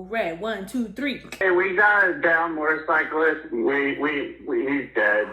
Red, 1, 2, 3. Hey, we got a down motorcyclist. He's dead.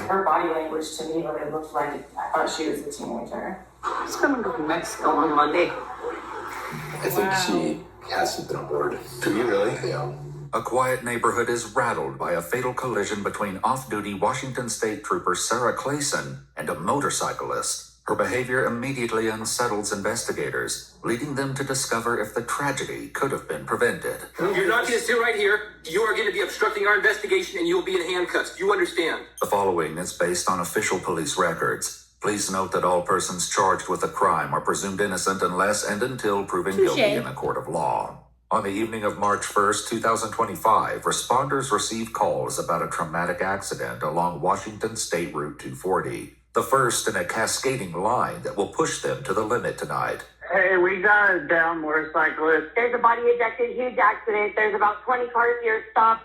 Her body language to me, what it looked like, I thought she was a teenager. She's coming to Mexico on Monday. I think she has something on board. Do you really? Yeah. A quiet neighborhood is rattled by a fatal collision between off-duty Washington State Trooper Sarah Clayson and a motorcyclist. Her behavior immediately unsettles investigators, leading them to discover if the tragedy could have been prevented. You're not going to sit right here. You are going to be obstructing our investigation, and you'll be in handcuffs. You understand? The following is based on official police records. Please note that all persons charged with a crime are presumed innocent unless and until proven guilty in a court of law. On the evening of March 1st, 2025, responders received calls about a traumatic accident along Washington State Route 240, the first in a cascading line that will push them to the limit tonight. Hey, we got a down motorcyclist. There's a body ejected, huge accident. There's about 20 cars here stopped.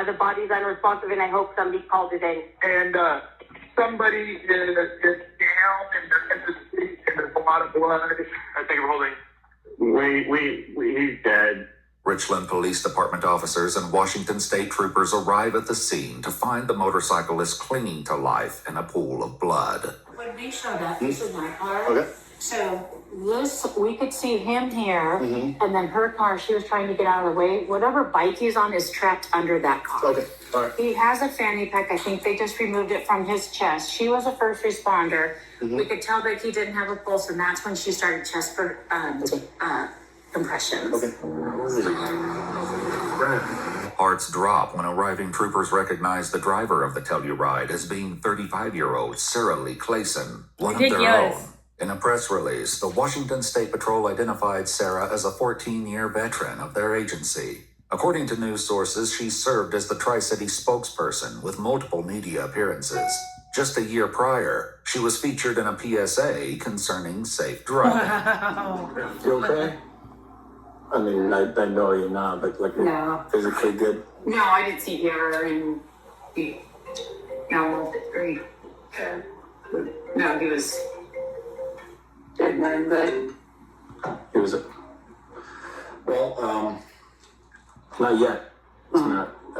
The body's unresponsive, and I hope somebody called it in. And somebody is down in the street, and there's a lot of blood. I think I'm holding. He's dead. Richland Police Department officers and Washington State troopers arrive at the scene to find the motorcyclist clinging to life in a pool of blood. When we showed up, this is my car. Okay. So we could see him here, and then her car, she was trying to get out of the way. Whatever bike he's on is trapped under that car. Okay. All right. He has a fanny pack. I think they just removed it from his chest. She was a first responder. We could tell that he didn't have a pulse, and that's when she started chest compressions. Okay. Hearts drop when arriving troopers recognize the driver of the Telluride as being 35-year-old Sarah Lee Clayson, one of their own. In a press release, the Washington State Patrol identified Sarah as a 14-year veteran of their agency. According to news sources, she served as the Tri-City spokesperson with multiple media appearances. Just a year prior, she was featured in a PSA concerning safe driving. Wow. You okay? I mean, I know you're not, but like, No. physically good. No, I didn't see her, and no, he was dead man, but He was not yet. It's not. he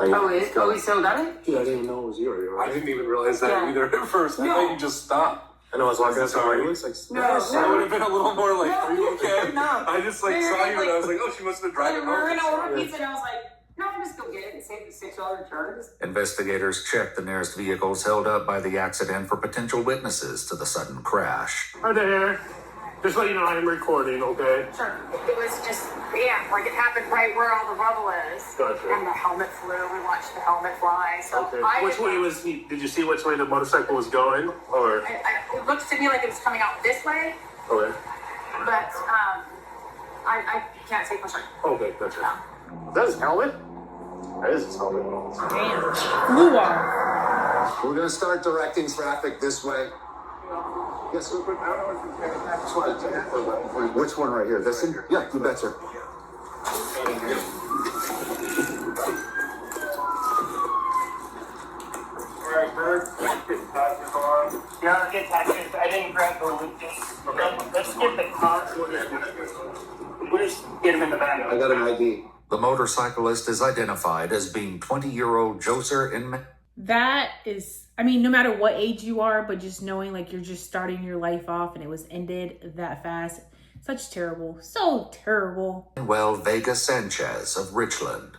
still got it? Yeah, I didn't even know it was you. I didn't even realize that either at first. I thought you just stopped. I know I was walking up to her. He looks like I would have been a little more like, are you okay? No. I just saw you and I was like, oh, she must have been driving We were home. gonna order pizza, and I was like, no, I'm just gonna get it and save the $6 charges. Investigators checked the nearest vehicles held up by the accident for potential witnesses to the sudden crash. Hi there. Just let you know I'm recording, okay? Sure. It was just, like it happened right where all the rubble is. Gotcha. And the helmet flew. We watched the helmet fly. So Okay. Which way was he? Did you see which way the motorcycle was going? Or it looks to me like it was coming out this way, okay. but I can't say for sure. Okay, gotcha. Is that his helmet? That is his helmet. Damn. Blue off. We're gonna start directing traffic this way. Yes, sir. Which one right here? This one? Yeah, you betcha. Yeah, I'll get taxes. I didn't grab the loot. Let's get the cops. We'll just get him in the back. I got an ID. The motorcyclist is identified as being 20-year-old Joser in... That is, I mean, no matter what age you are, but just knowing like you're just starting your life off and it was ended that fast. So terrible. Well, Vega Sanchez of Richland.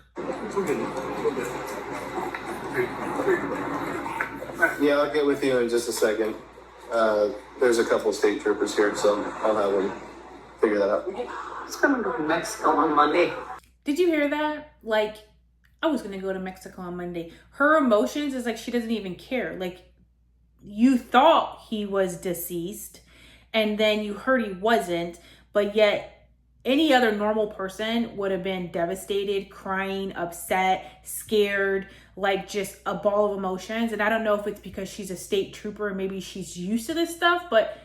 Yeah, I'll get with you in just a second. There's a couple state troopers here, so I'll have them figure that out. She's coming to Mexico on Monday. Did you hear that? Like, I was going to go to Mexico on Monday. Her emotions is like she doesn't even care. Like, you thought he was deceased and then you heard he wasn't, but yet any other normal person would have been devastated, crying, upset, scared, like just a ball of emotions. And I don't know if it's because she's a state trooper and maybe she's used to this stuff, but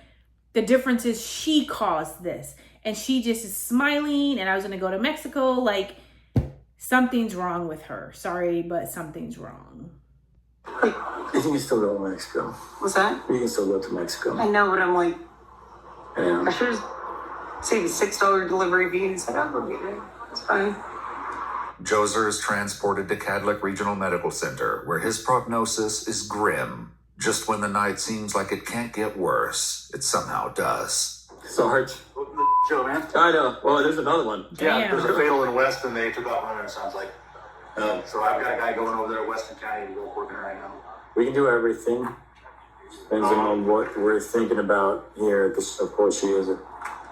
the difference is she caused this and she just is smiling and I was going to go to Mexico. Like, something's wrong with her. Sorry, but something's wrong. You can still go to Mexico. What's that? You can still go to Mexico. I know, but I'm like, Yeah. I should have Save $6 delivery fee. He said, I'll go get it. It's fine. Joser is transported to Cadlick Regional Medical Center, where his prognosis is grim. Just when the night seems like it can't get worse, it somehow does. Sarge. Joe, man. I know. Well, there's another one. Yeah, Damn. there's a fatal in West, and they took off running, it sounds like. So I've got a guy going over there at Weston County to go working right now. We can do everything. Depends on what we're thinking about here. This, of course, she is a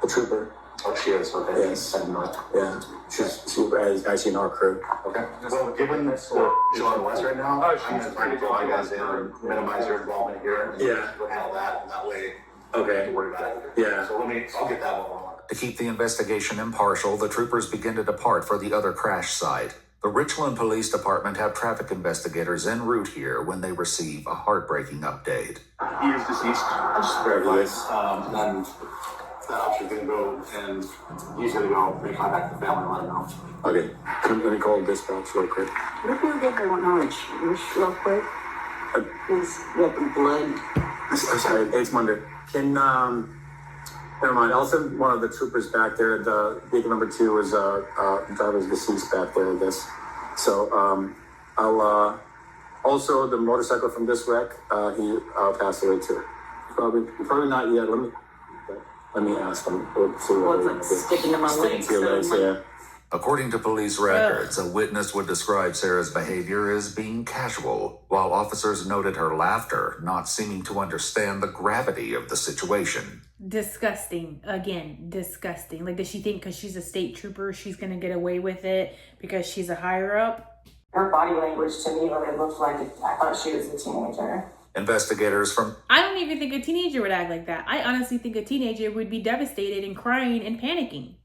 trooper. Oh, she is, okay. Yes. I didn't know. Yeah. She's actually in our crew. Okay. Well, given this she's on West right now, I'm going to try to get my guys in and minimize her involvement here. Yeah. We'll handle that, and that way Okay. don't worry about it. Yeah. So I'll get that one. To keep the investigation impartial, the troopers begin to depart for the other crash site. The Richland Police Department have traffic investigators en route here when they receive a heartbreaking update. He is deceased. Very nice. And that officer's going to go, and he's going to go contact the family and let them know. Okay. Let me call dispatch real quick. What if we get her one knowledge? Real quick. Please get the blood. Sorry, it's Monday. Can, never mind. I'll send one of the troopers back there. The vehicle number 2 is, driver's deceased back there, I guess. So, I'll, also the motorcycle from this wreck, he passed away too. Probably not yet. Let me ask him. We'll see what Well, it's like sticking to my legs. to your legs, yeah. According to police records, a witness would describe Sarah's behavior as being casual, while officers noted her laughter, not seeming to understand the gravity of the situation. Disgusting. Again, disgusting. Like, does she think because she's a state trooper, she's going to get away with it because she's a higher up? Her body language to me, what it looked like, I thought she was a teenager. Investigators from I don't even think a teenager would act like that. I honestly think a teenager would be devastated and crying and panicking.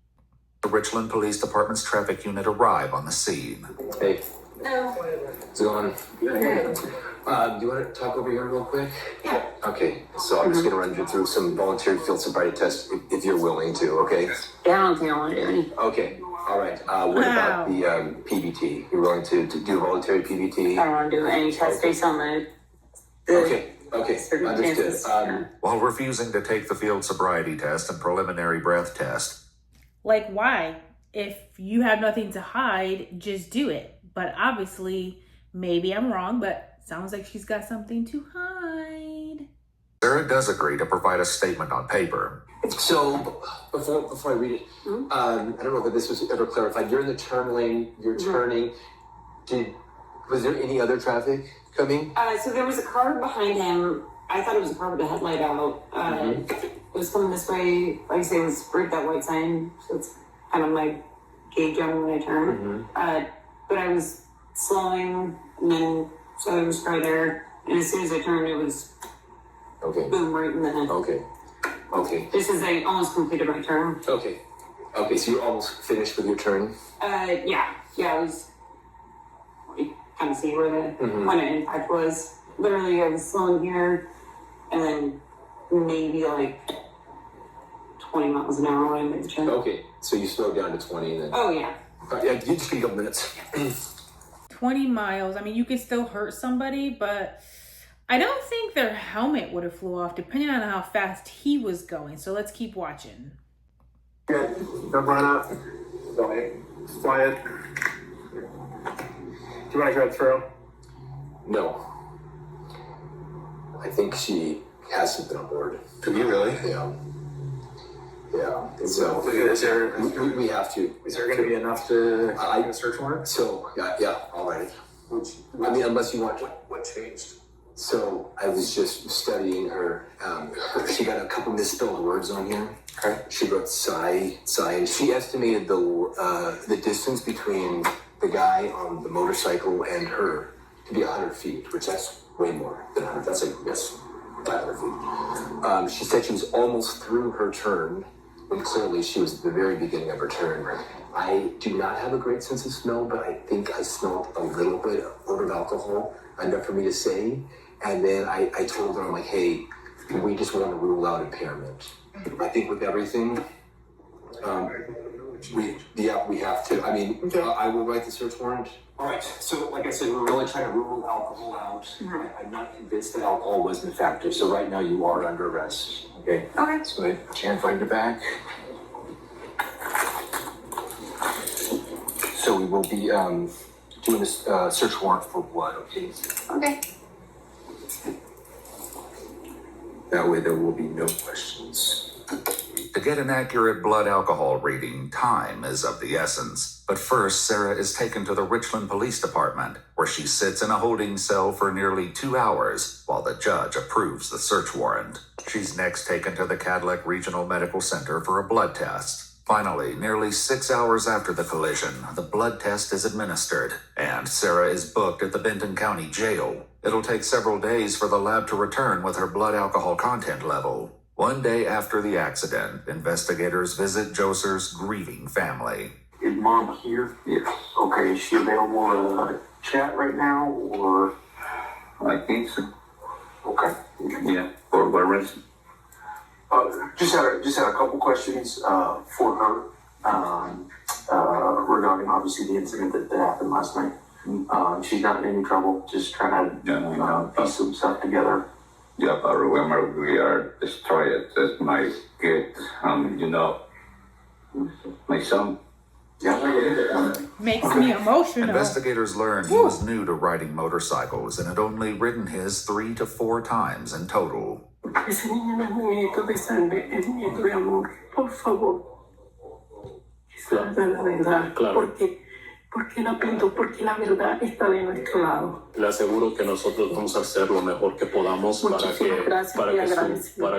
the Richland Police Department's traffic unit arrive on the scene. Hey, No. how's it going? Do you want to talk over here real quick? Yeah. Okay, so I'm just going to run you through some voluntary field sobriety tests if you're willing to, okay? Yeah, I don't think I want to do any. Okay, all right. What about the PBT? You're willing to do voluntary PBT? I don't want to do any test based on the Okay, understood. circumstances. Yeah. While refusing to take the field sobriety test and preliminary breath test, Like, why? If you have nothing to hide, just do it. But obviously, maybe I'm wrong, but sounds like she's got something to hide. Sarah does agree to provide a statement on paper. So, before I read it, I don't know if this was ever clarified. You're in the turn lane, you're turning. Was there any other traffic coming? So there was a car behind him. I thought it was a car with a headlight out. It was coming this way. Like I say, it was right that white sign. So it's kind of my gauge on when I turn. But I was slowing, and then so there was a car there. And as soon as I turned, it was Okay, boom right in the head. okay, Just as I almost completed my turn. okay. So you're almost finished with your turn? Yeah, I was. You kind of see where the point of impact was. Literally, I was slowing here, and then maybe like 20 miles an hour when I made the turn. Okay, so you slowed down to 20 and then... Oh yeah. Yeah, you just need a couple minutes. 20 miles. I mean, you could still hurt somebody, but I don't think their helmet would have flew off depending on how fast he was going. So let's keep watching. Good. Don't run up. Don't quiet. Do you want to grab through? No. I think she has something on board. Do you really? Yeah. So Is there we have to. going to be enough to I- get a search warrant? So yeah, all right. I mean, unless you want. What changed? So I was just studying her. She got a couple misspelled words on here. Okay. She wrote sigh, and she estimated the distance between the guy on the motorcycle and her to be 100 feet, which that's way more than 100. That's like, yes, 500 feet. She said she was almost through her turn, when clearly she was at the very beginning of her turn. I do not have a great sense of smell, but I think I smelled a little bit of alcohol, enough for me to say. And then I told her, I'm like, hey, we just want to rule out impairment. I think with everything, we have to. I mean, I will write the search warrant. All right. So, like I said, we're really trying to rule alcohol out. I'm not convinced that alcohol wasn't a factor. So right now you are under arrest. Okay. Okay. So I can't find your back. So we will be doing this search warrant for blood, okay? Okay. That way there will be no questions. To get an accurate blood alcohol reading, time is of the essence. But first, Sarah is taken to the Richland Police Department, where she sits in a holding cell for nearly 2 hours while the judge approves the search warrant. She's next taken to the Cadillac Regional Medical Center for a blood test. Finally, nearly 6 hours after the collision, the blood test is administered, and Sarah is booked at the Benton County Jail. It'll take several days for the lab to return with her blood alcohol content level. One day after the accident, investigators visit Joser's grieving family. Is Mom here? Yes. Okay, is she available to chat right now, or? I think so. Okay. Yeah. For what reason? Just had a couple questions for her regarding obviously the incident that happened last night. She's not in any trouble. Just trying to piece some stuff together. Yeah, but remember, we are destroyed. That's my kid, my son. Makes me emotional. Investigators learned he was new to riding motorcycles and had only ridden his 3 to 4 times in total. Ese niño no es un nieto de sangre, es un nieto de amor. Por favor. Esa es la verdad. Claro. Porque la pinto, porque la verdad está de nuestro lado. Le aseguro que nosotros vamos a hacer lo mejor que podamos para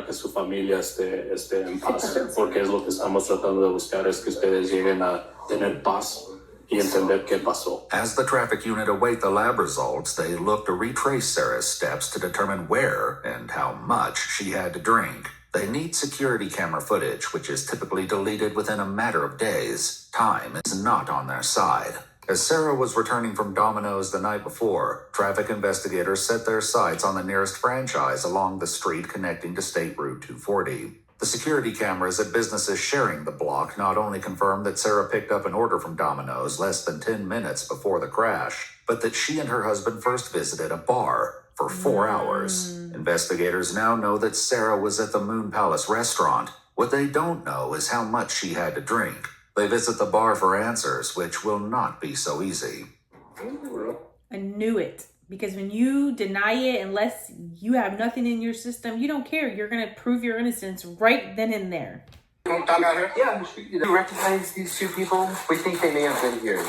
que su familia esté en paz. Porque es lo que estamos tratando de buscar, es que ustedes lleguen a tener paz y entender qué pasó. As the traffic unit await the lab results, they look to retrace Sarah's steps to determine where and how much she had to drink. They need security camera footage, which is typically deleted within a matter of days. Time is not on their side. As Sarah was returning from Domino's the night before, traffic investigators set their sights on the nearest franchise along the street connecting to State Route 240. The security cameras at businesses sharing the block not only confirmed that Sarah picked up an order from Domino's less than 10 minutes before the crash, but that she and her husband first visited a bar for 4 hours. Investigators now know that Sarah was at the Moon Palace restaurant. What they don't know is how much she had to drink. They visit the bar for answers, which will not be so easy. I knew it. Because when you deny it, unless you have nothing in your system, you don't care. You're going to prove your innocence right then and there. Yeah, you recognize these two people? We think they may have been here.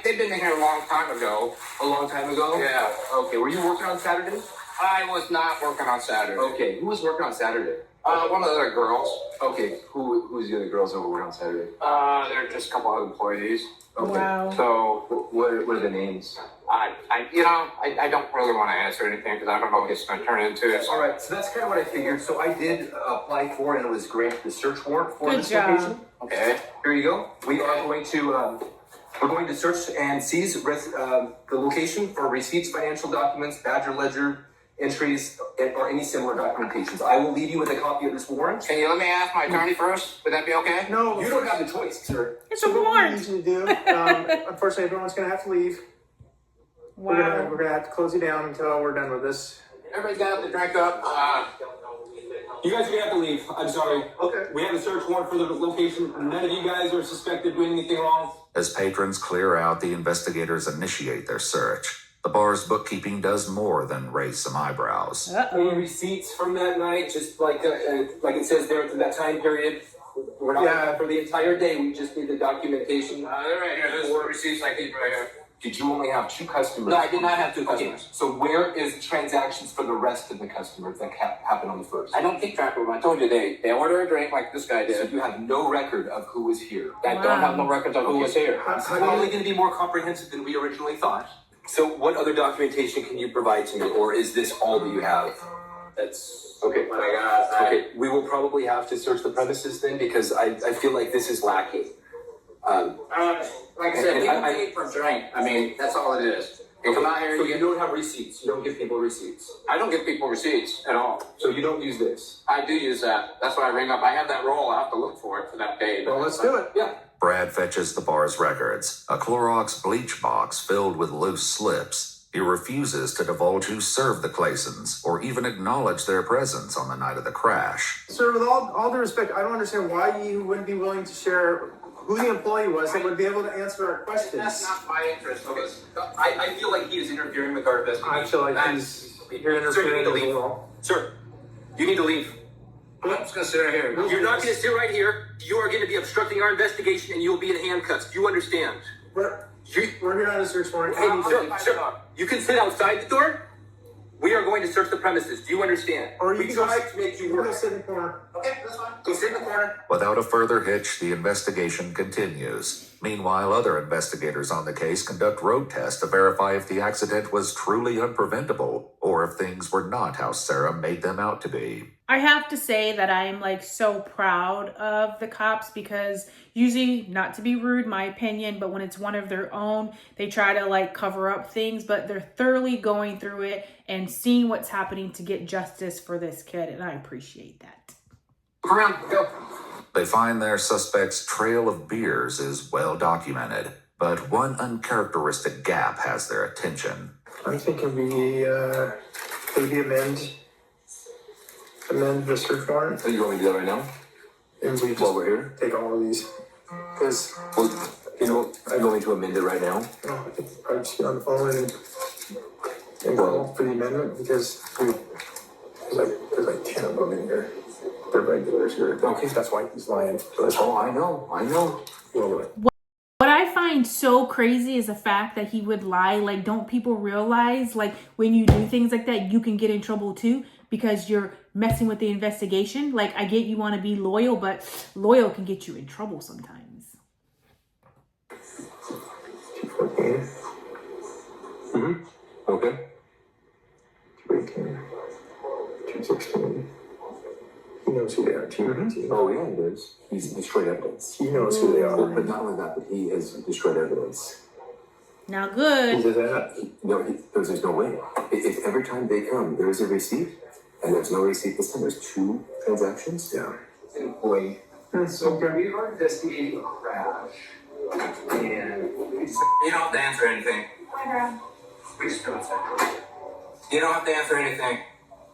They've been here a long time ago. A long time ago? Yeah. Okay, were you working on Saturday? I was not working on Saturday. Okay, who was working on Saturday? One of the other girls. Okay, who's the other girls that were working on Saturday? They're just a couple of employees. Okay. Wow. So, what are the names? I don't really want to answer anything because I don't know what it's going to turn into. All right, so that's kind of what I figured. So I did apply for and it was granted the search warrant for Good this job. location. Okay. Here you go. We are going to search and seize the location for receipts, financial documents, badger ledger entries, or any similar documentations. I will leave you with a copy of this warrant. Can you let me ask my attorney first? Would that be okay? No, You don't have the choice, sir. It's a what we warrant. usually do. Unfortunately, everyone's going to have to leave. Wow. We're gonna have to close you down until we're done with this. Everybody's got to drink up. You guys are gonna have to leave. I'm sorry. Okay. We have a search warrant for the location. None of you guys are suspected of doing anything wrong. As patrons clear out, the investigators initiate their search. The bar's bookkeeping does more than raise some eyebrows. Any receipts from that night, just like it says there, to that time period. We're not for the entire day. We just need the documentation. They're right here. There's 4 receipts I keep right here. Did you only have 2 customers? No, I did not have 2 Okay, customers. so where is transactions for the rest of the customers that happened on the first? I don't keep track of them. I told you they order a drink like this guy So did. you have no record of who was here. I don't have no records of who was here. It's probably going to be more comprehensive than we originally thought. So what other documentation can you provide to me, or is this all that you have? That's Okay. Oh my God. Okay, we will probably have to search the premises then, because I feel like this is lacking. Like I said, people pay for a drink. I mean, that's all it is. You come out here, So you you get, don't have receipts. You don't give people receipts. I don't give people receipts at all. So you don't use this. I do use that. That's why I ring up. I have that roll. I have to look for it for that day. Well, let's do it. Yeah. Brad fetches the bar's records, a Clorox bleach box filled with loose slips. He refuses to divulge who served the Claysons or even acknowledge their presence on the night of the crash. Sir, with all due respect, I don't understand why you wouldn't be willing to share who the employee was that would be able to answer our questions. That's not my interest. Okay. I feel like he is interfering with our investigation. I feel like he's interfering Sir, you need to leave. as well. Sir, you need to leave. I'm just gonna sit right here. You're not going to sit right here. You are going to be obstructing our investigation, and you will be in handcuffs. Do you understand? We're here on a search warrant. Hey, sir, you can sit outside the door. We are going to search the premises. Do you understand? Or you we can tried go, to make you go work. sit in the corner. Okay, that's fine. Go sit in the corner. Without a further hitch, the investigation continues. Meanwhile, other investigators on the case conduct road tests to verify if the accident was truly unpreventable or if things were not how Sarah made them out to be. I have to say that I'm like so proud of the cops because usually, not to be rude, my opinion, but when it's one of their own, they try to like cover up things, but they're thoroughly going through it and seeing what's happening to get justice for this kid. And I appreciate that. Around, go. They find their suspect's trail of beers is well documented, but one uncharacteristic gap has their attention. I'm thinking we maybe amend the search warrant. So you want me to do that right now? And we just While we're here? take all of these. Because, Well, you know, I'm going to amend it right now. I think I'll just get on the phone and go for the amendment because there's like 10 of them in here. They're regulars here. Okay, that's why he's lying. Oh, I know. Well, What I find so crazy is the fact that he would lie. Like, don't people realize, like, when you do things like that, you can get in trouble too because you're messing with the investigation? Like, I get you want to be loyal, but loyal can get you in trouble sometimes. 214, Okay. 218, 216. He knows who they are. 219. Oh, yeah, he does. He's destroyed evidence. He knows who they Well, are. but not only that, but he has destroyed evidence. Now, Who good. did that? There's no way. If every time they come, there's a receipt, and there's no receipt this time, there's 2 transactions. Yeah. Employee. So we are investigating a crash, and You don't have to answer anything. please don't say. You don't have to answer anything.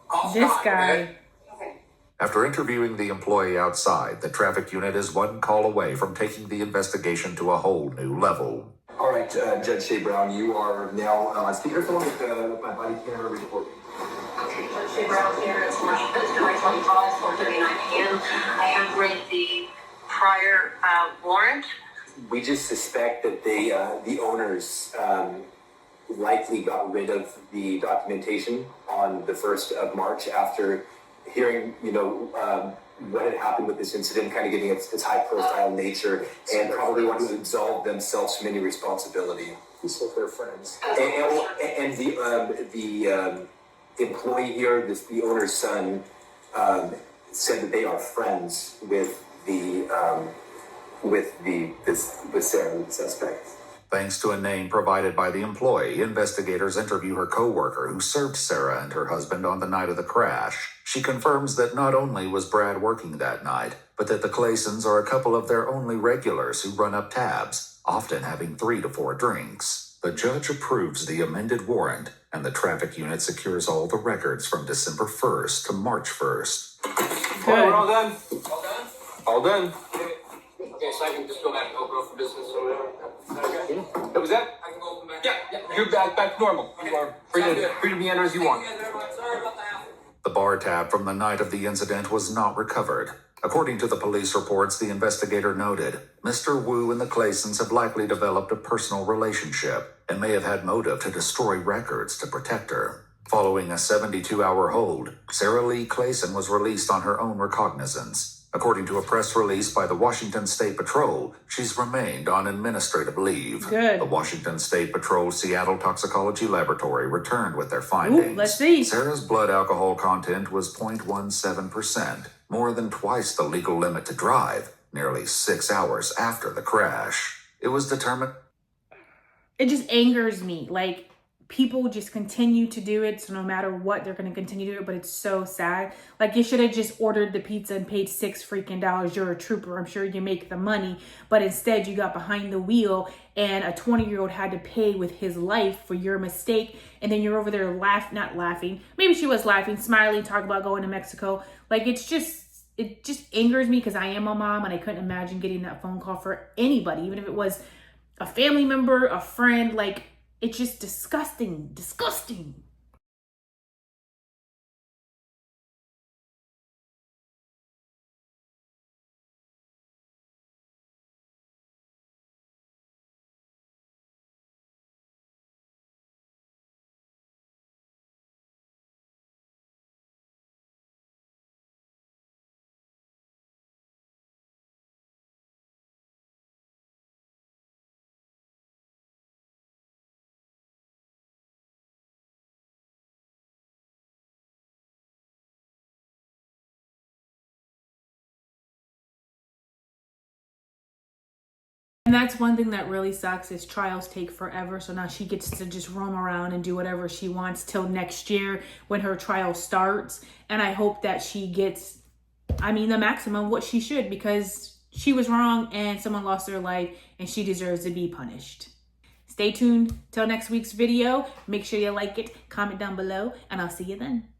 Call This Scott, guy. okay? After interviewing the employee outside, the traffic unit is one call away from taking the investigation to a whole new level. All right, Judge Shea Brown, you are now on speakerphone with my body camera recording. Judge Shea Brown here. It's March 5th, 2025, 4:39 p.m. I have read the prior warrant. We just suspect that the owners likely got rid of the documentation on the 1st of March after hearing, what had happened with this incident, kind of giving its high-profile nature, and probably wanted to absolve themselves from any responsibility. So they're friends. And the employee here, the owner's son, said that they are friends with Sarah, the suspect. Thanks to a name provided by the employee, investigators interview her co-worker who served Sarah and her husband on the night of the crash. She confirms that not only was Brad working that night, but that the Claysons are a couple of their only regulars who run up tabs, often having 3 to 4 drinks. The judge approves the amended warrant, and the traffic unit secures all the records from December 1st to March 1st. Oh, we're all done. All done. Okay, so I can just go back and go for business or whatever. Okay. That was that? I can go back. Yeah. You're back to normal. You are free to meander as you want. Sorry about that. The bar tab from the night of the incident was not recovered. According to the police reports, the investigator noted, Mr. Wu and the Claysons have likely developed a personal relationship and may have had motive to destroy records to protect her. Following a 72-hour hold, Sarah Lee Clayson was released on her own recognizance. According to a press release by the Washington State Patrol, she's remained on administrative leave. Good. The Washington State Patrol Seattle Toxicology Laboratory returned with their findings. Ooh, let's see. Sarah's blood alcohol content was 0.17%, more than twice the legal limit to drive, nearly 6 hours after the crash. It was determined. It just angers me. Like, people just continue to do it. So no matter what, they're going to continue to do it. But it's so sad. Like, you should have just ordered the pizza and paid $6 freaking. You're a trooper. I'm sure you make the money. But instead, you got behind the wheel and a 20-year-old had to pay with his life for your mistake. And then you're over there not laughing. Maybe she was laughing, smiling, talking about going to Mexico. Like, it's just it just angers me because I am a mom and I couldn't imagine getting that phone call for anybody, even if it was a family member, a friend. Like, it's just disgusting, disgusting. And that's one thing that really sucks is trials take forever. So now she gets to just roam around and do whatever she wants till next year when her trial starts. And I hope that she gets, the maximum what she should, because she was wrong and someone lost their life and she deserves to be punished. Stay tuned till next week's video. Make sure you like it, comment down below, and I'll see you then.